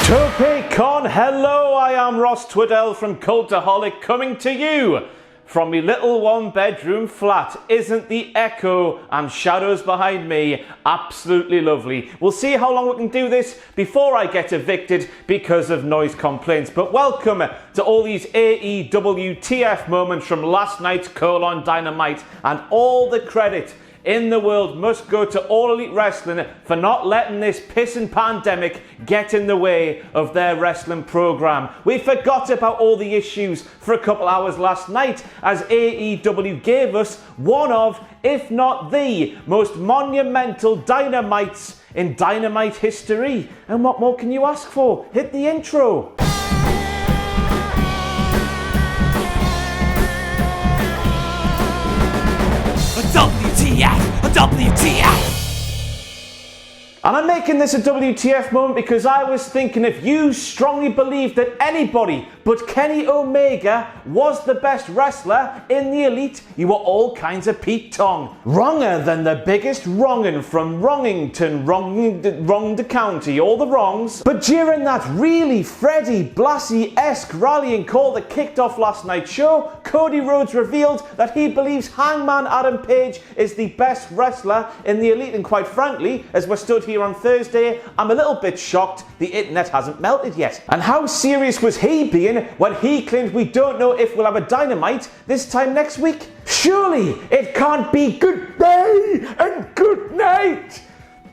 Con, hello, I am Ross Twiddell from Cultaholic coming to you from my little one-bedroom flat. Isn't the echo and shadows behind me absolutely lovely? We'll see how long we can do this before I get evicted because of noise complaints. But welcome to all these AEW TF moments from last night's Dynamite, and all the credit in the world must go to All Elite Wrestling for not letting this pissing pandemic get in the way of their wrestling program. We forgot about all the issues for a couple hours last night as AEW gave us one of, if not the most monumental dynamites in Dynamite history. And what more can you ask for? Hit the intro. WTF! And I'm making this a WTF moment because I was thinking if you strongly believe that anybody but Kenny Omega was the best wrestler in the Elite, you were all kinds of Pete Tong. Wronger than the biggest wrongin' from Wrongington, wronged county, all the wrongs. But during that really Freddie Blassie-esque rallying call that kicked off last night's show, Cody Rhodes revealed that he believes Hangman Adam Page is the best wrestler in the Elite, and quite frankly, as we're stood here on Thursday, I'm a little bit shocked the internet hasn't melted yet. And how serious was he being when he claimed we don't know if we'll have a Dynamite this time next week? Surely it can't be good day and good night.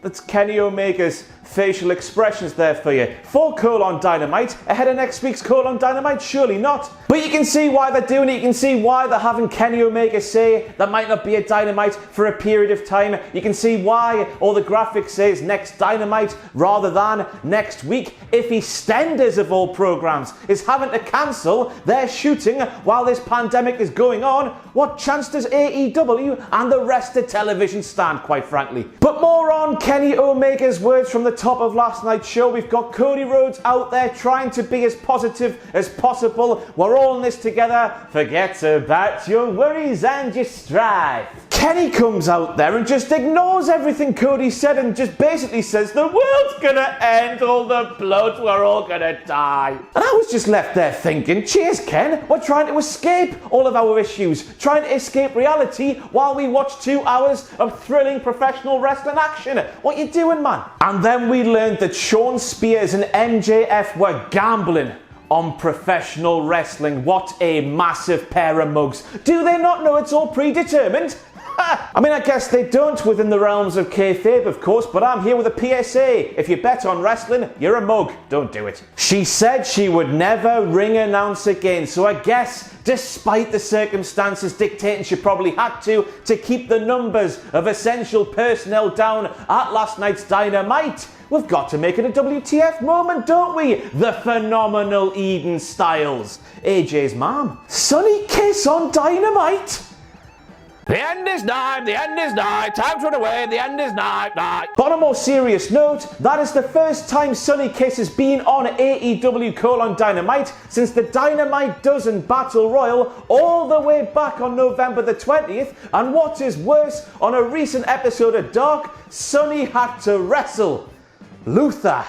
That's Kenny Omega's facial expressions there for you. For Dynamite, ahead of next week's Dynamite, surely not. But you can see why they're doing it. You can see why they're having Kenny Omega say there might not be a Dynamite for a period of time. You can see why all the graphics says next Dynamite rather than next week. If EastEnders of all programs is having to cancel their shooting while this pandemic is going on, what chance does AEW and the rest of television stand, quite frankly? But more on Kenny Omega's words from the top of last night's show. We've got Cody Rhodes out there trying to be as positive as possible. We're all in this together. Forget about your worries and your strife. Kenny comes out there and just ignores everything Cody said and just basically says the world's gonna end, all the blood, we're all gonna die. And I was just left there thinking, cheers Ken, we're trying to escape all of our issues, trying to escape reality while we watch 2 hours of thrilling professional wrestling action. What you doing, man? And then we learned that Shawn Spears and MJF were gambling on professional wrestling. What a massive pair of mugs. Do they not know it's all predetermined? I mean, I guess they don't within the realms of kayfabe, of course, but I'm here with a PSA. If you bet on wrestling, you're a mug. Don't do it. She said she would never ring announce again, so I guess, despite the circumstances dictating she probably had to keep the numbers of essential personnel down at last night's Dynamite, we've got to make it a WTF moment, don't we? The phenomenal Eden Styles, AJ's mom. Sonny kiss on Dynamite? The end is nigh, the end is nigh, time to run away, the end is nigh. But on a more serious note, that is the first time Sonny Kiss has been on AEW Dynamite since the Dynamite Dozen Battle Royal all the way back on November the 20th, and what is worse, on a recent episode of Dark, Sonny had to wrestle Luther,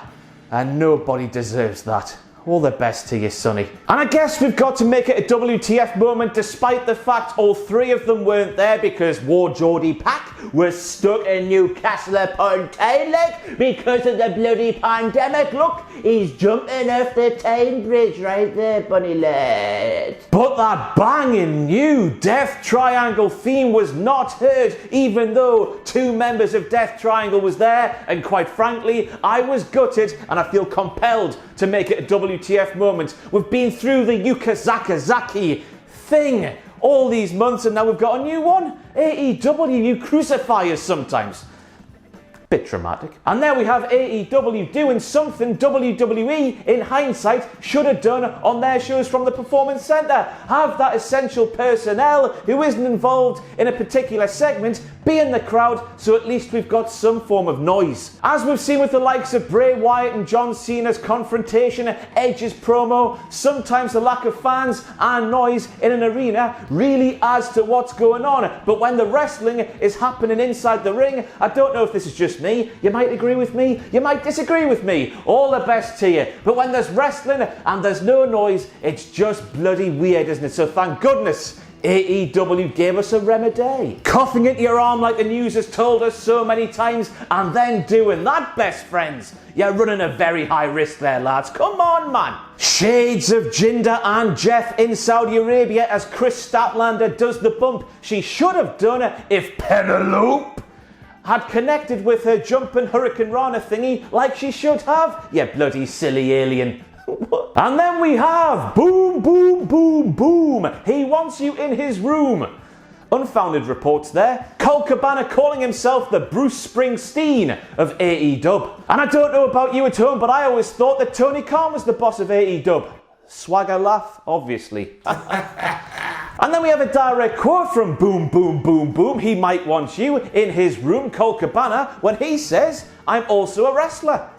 and nobody deserves that. All the best to you, Sonny. And I guess we've got to make it a WTF moment despite the fact all three of them weren't there because War Geordie Pack was stuck in Newcastle upon Tyne because of the bloody pandemic. Look, he's jumping off the Tyne Bridge right there, bunny lad. But that banging new Death Triangle theme was not heard, even though two members of Death Triangle was there, and quite frankly, I was gutted and I feel compelled to make it a WTF moment. We've been through the Yuka Zakazaki thing all these months and now we've got a new one. AEW, you crucify us sometimes. Bit dramatic. And there we have AEW doing something WWE, in hindsight, should have done on their shows from the Performance Center. Have that essential personnel who isn't involved in a particular segment be in the crowd, so at least we've got some form of noise. As we've seen with the likes of Bray Wyatt and John Cena's confrontation, Edge's promo, sometimes the lack of fans and noise in an arena really adds to what's going on. But when the wrestling is happening inside the ring, I don't know if this is just me, you might agree with me, you might disagree with me, all the best to you. But when there's wrestling and there's no noise, it's just bloody weird, isn't it? So thank goodness AEW gave us a remedy. Coughing into your arm like the news has told us so many times, and then doing that, best friends. You're running a very high risk there, lads. Come on, man. Shades of Jinder and Jeff in Saudi Arabia as Kris Statlander does the bump she should have done if Penelope had connected with her jumping Hurricane Rana thingy like she should have. You bloody silly alien. And then we have boom, boom, boom, boom. He wants you in his room. Unfounded reports there. Colt Cabana calling himself the Bruce Springsteen of AEW. And I don't know about you at home, but I always thought that Tony Khan was the boss of AEW. Swagger laugh, obviously. And then we have a direct quote from Boom, Boom, Boom, Boom. He might want you in his room, Colt Cabana, when he says, I'm also a wrestler.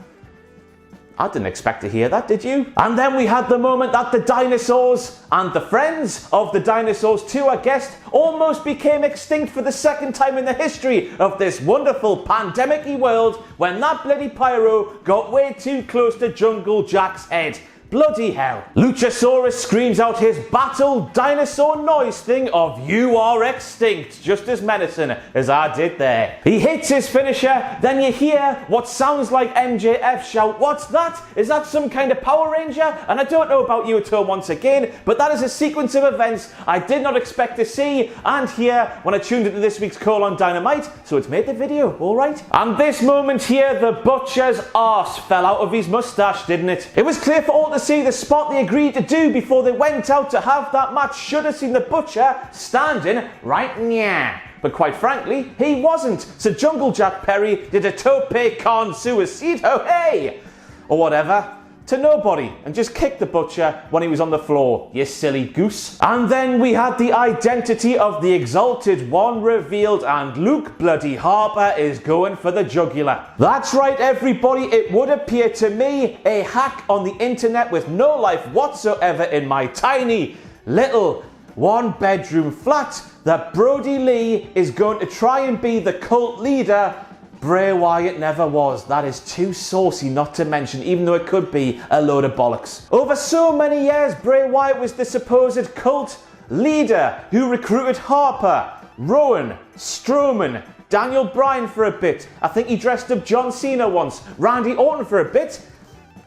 I didn't expect to hear that, did you? And then we had the moment that the dinosaurs and the friends of the dinosaurs too, I guess, almost became extinct for the second time in the history of this wonderful pandemic-y world when that bloody pyro got way too close to Jungle Jack's head. Bloody hell. Luchasaurus screams out his battle dinosaur noise thing of "You are extinct," just as menacing as I did there. He hits his finisher, then you hear what sounds like MJF shout, "What's that? Is that some kind of Power Ranger?" And I don't know about you at home once again, but that is a sequence of events I did not expect to see and hear when I tuned into this week's call on Dynamite, so it's made the video, alright? And this moment here, the Butcher's arse fell out of his moustache, didn't it? It was clear for all to see the spot they agreed to do before they went out to have that match should have seen the Butcher standing right near. But quite frankly, he wasn't. So Jungle Jack Perry did a tope con suicido, hey, or whatever, to nobody and just kicked the Butcher when he was on the floor, you silly goose. And then we had the identity of the Exalted One revealed, and Luke bloody Harper is going for the jugular. That's right, everybody, it would appear to me, a hack on the internet with no life whatsoever in my tiny little one-bedroom flat, that Brodie Lee is going to try and be the cult leader Bray Wyatt never was. That is too saucy not to mention, even though it could be a load of bollocks. Over so many years, Bray Wyatt was the supposed cult leader who recruited Harper, Rowan, Strowman, Daniel Bryan for a bit. I think he dressed up John Cena once, Randy Orton for a bit.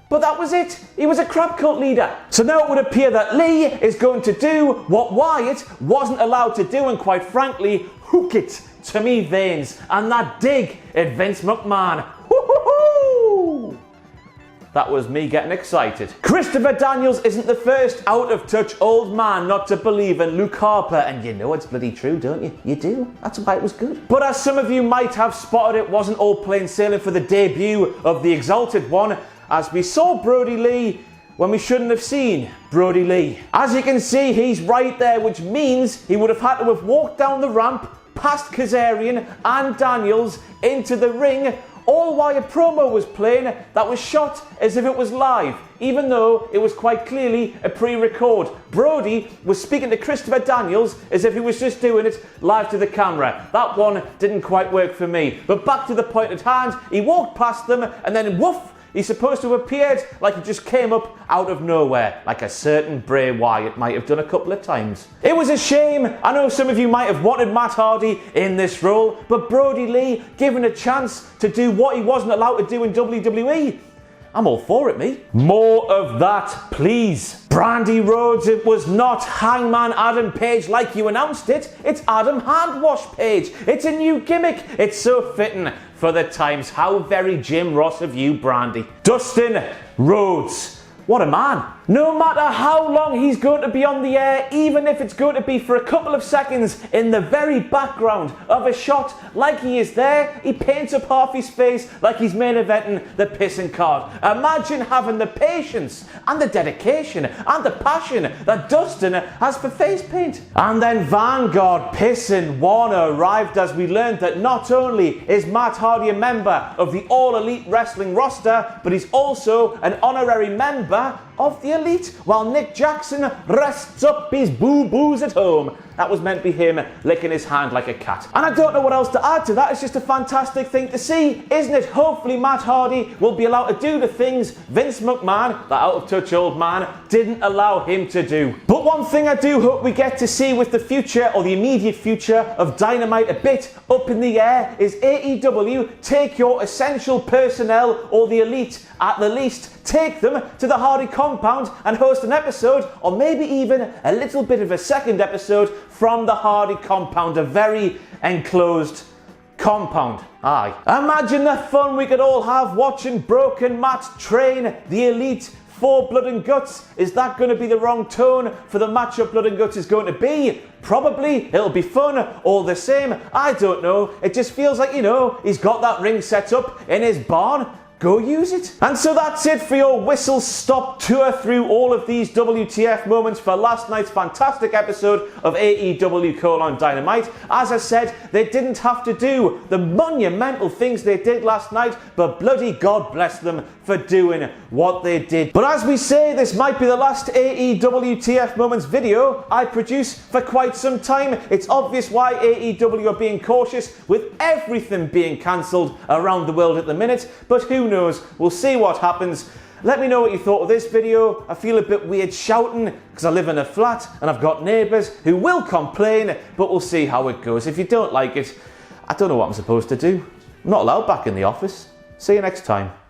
But that was it. He was a crap cult leader. So now it would appear that Lee is going to do what Wyatt wasn't allowed to do, and quite frankly, hook it to me veins, and that dig at Vince McMahon. Woo-hoo-hoo! That was me getting excited. Christopher Daniels isn't the first out-of-touch old man not to believe in Luke Harper, and you know it's bloody true, don't you? You do. That's why it was good. But as some of you might have spotted, it wasn't all plain sailing for the debut of the Exalted One, as we saw Brodie Lee when we shouldn't have seen Brodie Lee. As you can see, he's right there, which means he would have had to have walked down the ramp past Kazarian and Daniels into the ring, all while a promo was playing that was shot as if it was live, even though it was quite clearly a pre-record. Brodie was speaking to Christopher Daniels as if he was just doing it live to the camera. That one didn't quite work for me. But back to the point at hand, he walked past them and then woof, he's supposed to have appeared like he just came up out of nowhere, like a certain Bray Wyatt might have done a couple of times. It was a shame. I know some of you might have wanted Matt Hardy in this role, but Brodie Lee given a chance to do what he wasn't allowed to do in WWE, I'm all for it, me. More of that, please. Brandy Rhodes, it was not Hangman Adam Page like you announced it. It's Adam Handwash Page. It's a new gimmick. It's so fitting for the times. How very Jim Ross of you, Brandy. Dustin Rhodes. What a man. No matter how long he's going to be on the air, even if it's going to be for a couple of seconds in the very background of a shot, like he is there, he paints up half his face like he's main eventing the pissing card. Imagine having the patience and the dedication and the passion that Dustin has for face paint. And then Vanguard pissing Warner arrived as we learned that not only is Matt Hardy a member of the All Elite Wrestling roster, but he's also an honorary member of the Elite, while Nick Jackson rests up his boo-boos at home. That was meant to be him licking his hand like a cat. And I don't know what else to add to that. It's just a fantastic thing to see, isn't it? Hopefully Matt Hardy will be allowed to do the things Vince McMahon, that out-of-touch old man, didn't allow him to do. But one thing I do hope we get to see with the future, or the immediate future, of Dynamite a bit up in the air is AEW take your essential personnel, or the Elite at the least, take them to the Hardy compound and host an episode, or maybe even a little bit of a second episode from the Hardy compound, a very enclosed compound. Aye. Imagine the fun we could all have watching Broken Matt train the Elite for Blood and Guts. Is that going to be the wrong tone for the matchup Blood and Guts is going to be? Probably. It'll be fun all the same. I don't know. It just feels like, you know, he's got that ring set up in his barn. Go use it. And so that's it for your whistle-stop tour through all of these WTF moments for last night's fantastic episode of AEW Dynamite. As I said, they didn't have to do the monumental things they did last night, but bloody God bless them for doing what they did. But as we say, this might be the last AEWTF moments video I produce for quite some time. It's obvious why AEW are being cautious with everything being cancelled around the world at the minute, but who knows? We'll see what happens. Let me know what you thought of this video. I feel a bit weird shouting because I live in a flat and I've got neighbours who will complain, but we'll see how it goes. If you don't like it, I don't know what I'm supposed to do. I'm not allowed back in the office. See you next time.